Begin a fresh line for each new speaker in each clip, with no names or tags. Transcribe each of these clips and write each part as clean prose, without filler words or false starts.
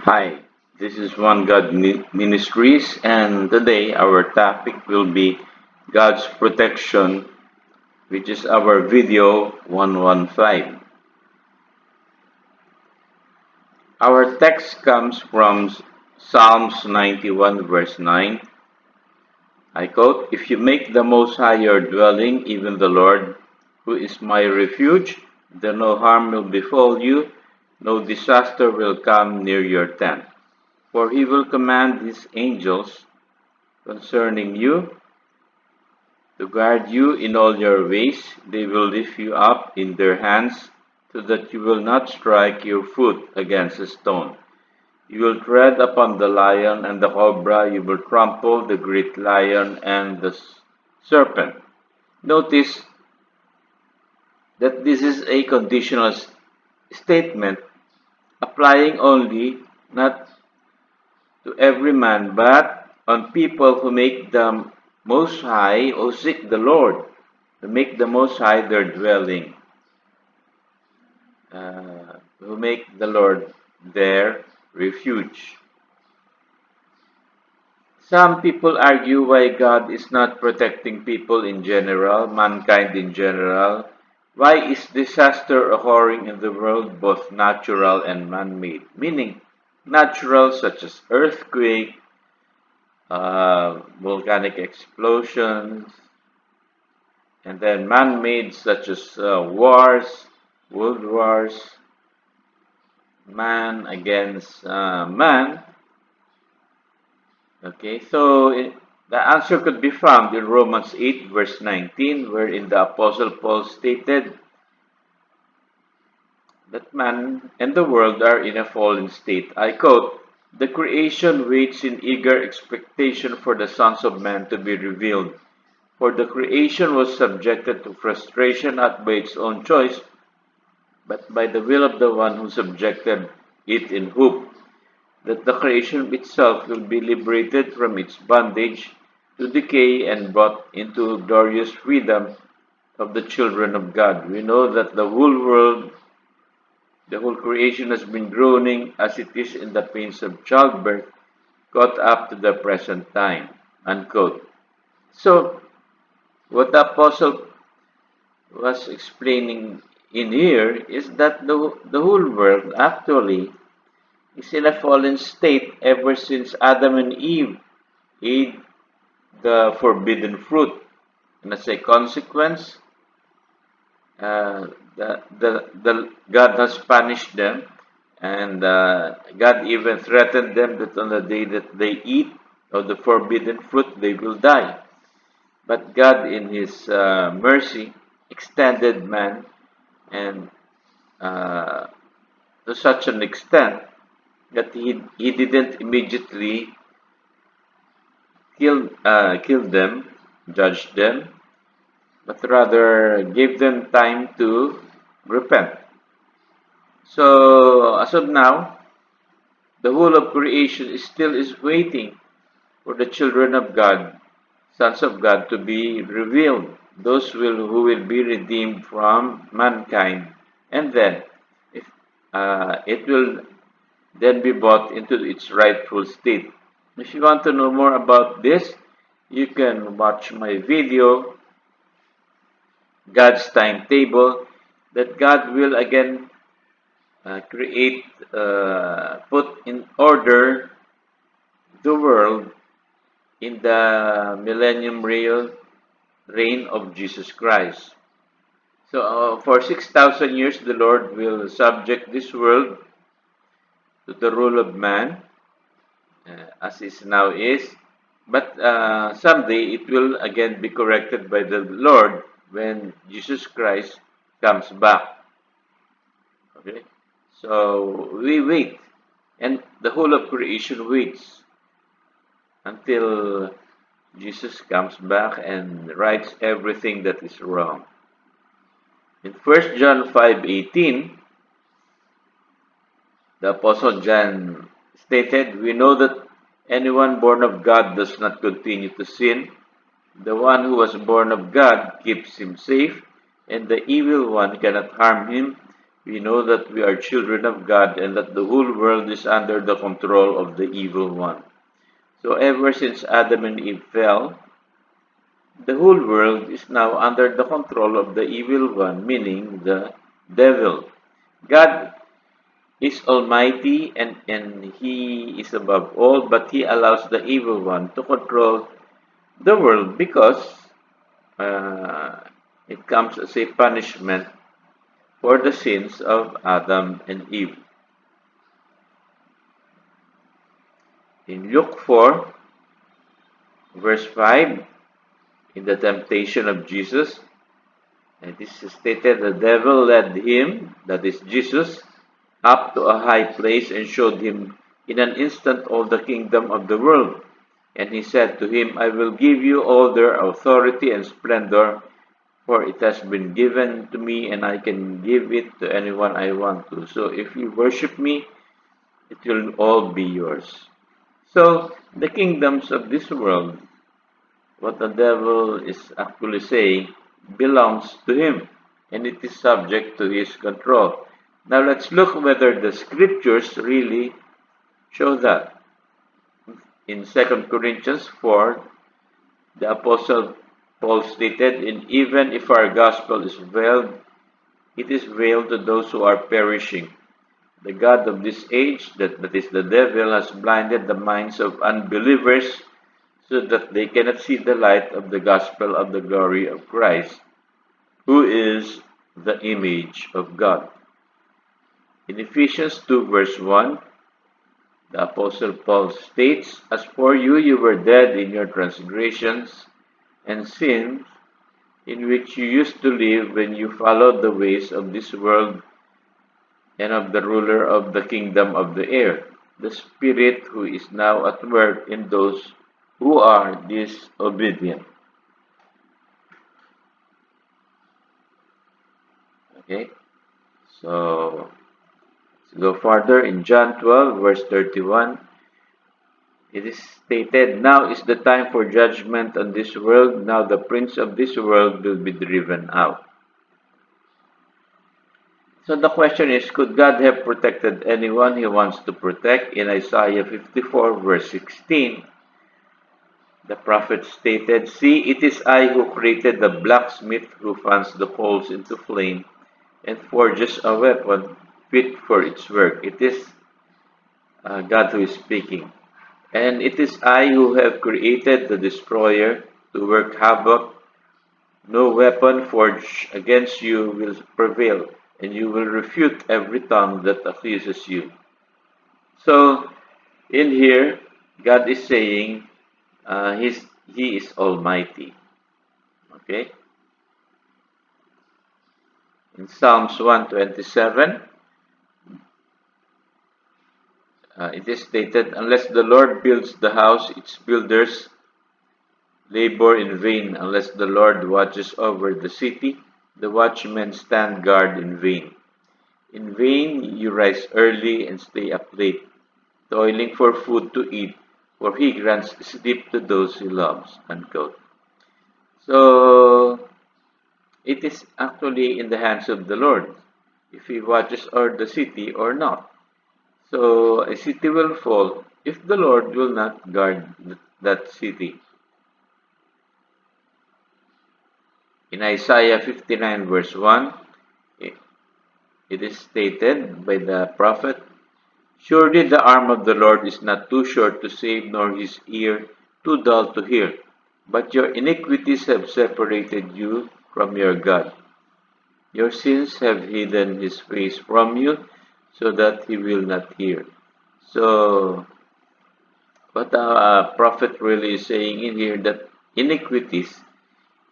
Hi, this is One God Ministries, and today our topic will be God's protection, which is our video 115. Our text comes from Psalms 91, verse 9. I quote, "If you make the Most High your dwelling, even the Lord, who is my refuge, then no harm will befall you, no disaster will come near your tent. For he will command his angels concerning you, to guard you in all your ways. They will lift you up in their hands, so that you will not strike your foot against a stone. You will tread upon the lion and the cobra, you will trample the great lion and the serpent." Notice that this is a conditional statement applying only not to every man, but on people who make the Most High, who seek the Lord, who make the Most High their dwelling, who make the Lord their refuge. Some people argue why God is not protecting people in general, mankind in general. Why is disaster occurring in the world, both natural and man-made? Meaning, natural such as earthquake, volcanic explosions, and then man-made such as wars, world wars, man against man. Okay, so the answer could be found in Romans 8, verse 19, wherein the Apostle Paul stated that man and the world are in a fallen state. I quote, "The creation waits in eager expectation for the sons of man to be revealed. For the creation was subjected to frustration not by its own choice, but by the will of the one who subjected it, in hope that the creation itself will be liberated from its bondage to decay and brought into glorious freedom of the children of God." We know that the whole world, the whole creation has been groaning as it is in the pains of childbirth, caught up to the present time. Unquote. So, what the apostle was explaining in here is that the whole world actually is in a fallen state ever since Adam and Eve ate the forbidden fruit. And as a consequence, God has punished them, and God even threatened them that on the day that they eat of the forbidden fruit, they will die. But God, in His mercy, extended man, and to such an extent that he didn't immediately kill them, judge them, but rather gave them time to repent. So as of now, the whole of creation is waiting for the children of God, sons of God, to be revealed. Those who will be redeemed from mankind, and then it will then be brought into its rightful state. If you want to know more about this, you can watch my video, God's timetable, that God will again put in order the world in the millennium reign of Jesus Christ. So for 6,000 years, the Lord will subject this world to the rule of man, as is now is. But someday it will again be corrected by the Lord when Jesus Christ comes back. Okay? So we wait, and the whole of creation waits until Jesus comes back and rights everything that is wrong. In 1 John 5:18, the Apostle John stated, "We know that anyone born of God does not continue to sin. The one who was born of God keeps him safe, and the evil one cannot harm him. we know that we are children of God and that the whole world is under the control of the evil one. So ever since Adam and Eve fell, the whole world is now under the control of the evil one, meaning the devil. God is almighty and he is above all, but he allows the evil one to control the world because uh, it comes as a punishment for the sins of Adam and Eve. In Luke 4, verse 5, in the temptation of Jesus, and it is stated the devil led him, that is Jesus, up to a high place and showed him in an instant all the kingdom of the world. And he said to him, I will give you all their authority and splendor, for it has been given to me, and I can give it to anyone I want to. So if you worship me, it will all be yours. So the kingdoms of this world, what the devil is actually saying, belongs to him, and it is subject to his control. Now let's look whether the scriptures really show that. In 2 Corinthians 4, the Apostle Paul stated, and even if our gospel is veiled, it is veiled to those who are perishing. The God of this age, that is the devil, has blinded the minds of unbelievers so that they cannot see the light of the gospel of the glory of Christ, who is the image of God. In Ephesians 2 verse 1, the Apostle Paul states, As for you, you were dead in your transgressions and sins, in which you used to live when you followed the ways of this world and of the ruler of the kingdom of the air, the Spirit who is now at work in those who are disobedient. Okay, so let's go further. In John 12, verse 31, it is stated, Now is the time for judgment on this world. Now the prince of this world will be driven out. So the question is, could God have protected anyone he wants to protect? In Isaiah 54, verse 16, the prophet stated, See, it is I who created the blacksmith who fans the coals into flame and forges a weapon fit for its work. It is God who is speaking. And it is I who have created the destroyer to work havoc. No weapon forged against you will prevail, and you will refute every tongue that accuses you. So, in here, God is saying He is Almighty. Okay? In Psalms 127, it is stated, Unless the Lord builds the house, its builders labor in vain. Unless the Lord watches over the city, the watchmen stand guard in vain. In vain you rise early and stay up late, toiling for food to eat, for he grants sleep to those he loves. Unquote. So, it is actually in the hands of the Lord if he watches over the city or not. So, a city will fall if the Lord will not guard that city. In Isaiah 59 verse 1, it is stated by the prophet, Surely the arm of the Lord is not too short to save, nor his ear too dull to hear. But your iniquities have separated you from your God. Your sins have hidden his face from you, so that he will not hear. So, what the prophet really is saying in here, that iniquities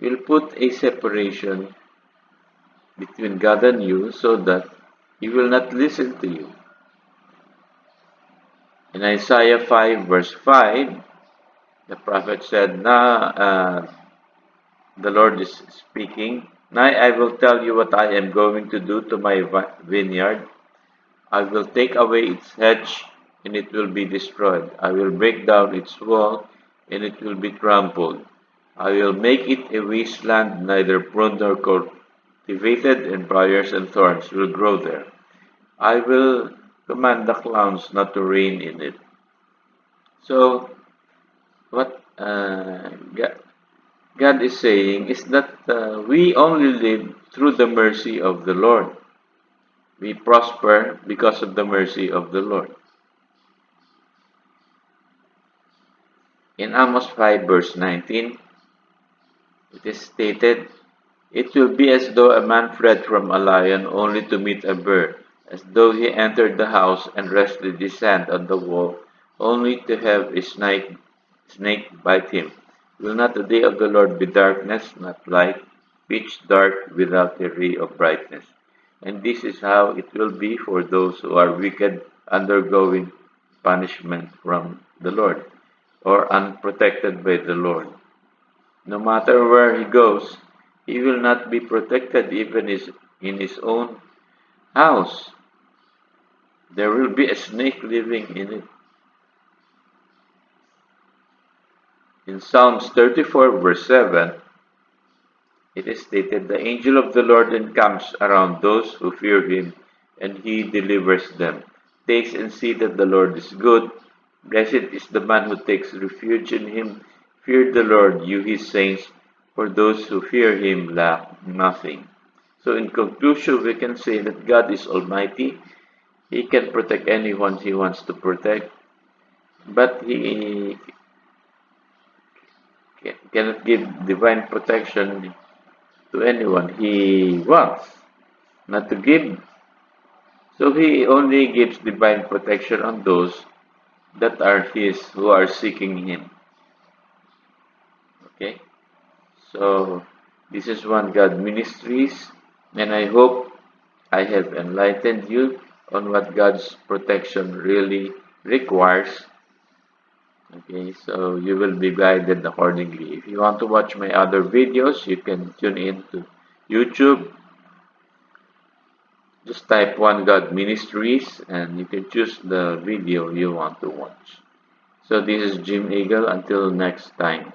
will put a separation between God and you, so that he will not listen to you. In Isaiah 5 verse 5, the prophet said, the Lord is speaking, Now I will tell you what I am going to do to my vineyard. I will take away its hedge, and it will be destroyed. I will break down its wall, and it will be trampled. I will make it a wasteland, neither pruned nor cultivated, and briars and thorns will grow there. I will command the clowns not to reign in it. So, what God is saying is that we only live through the mercy of the Lord. We prosper because of the mercy of the Lord. In Amos 5 verse 19, it is stated, "It will be as though a man fled from a lion only to meet a bear, as though he entered the house and rested his hand on the wall, only to have a snake bite him. Will not the day of the Lord be darkness, not light, pitch dark without a ray of brightness? And this is how it will be for those who are wicked, undergoing punishment from the Lord, or unprotected by the Lord. No matter where he goes, he will not be protected even in his own house. There will be a snake living in it." In Psalms 34 verse 7, it is stated, "The angel of the Lord encamps around those who fear him, and he delivers them. Taste and see that the Lord is good. Blessed is the man who takes refuge in him. Fear the Lord, you his saints, for those who fear him lack nothing." So in conclusion, we can say that God is almighty. He can protect anyone he wants to protect, but he cannot give divine protection to anyone he wants not to give. So he only gives divine protection on those that are his who are seeking him. Okay? So this is One God Ministries, and I hope I have enlightened you on what God's protection really requires. Okay, so you will be guided accordingly. If you want to watch my other videos, you can tune in to YouTube. Just type One God Ministries and you can choose the video you want to watch. So this is Jim Eagle. Until next time.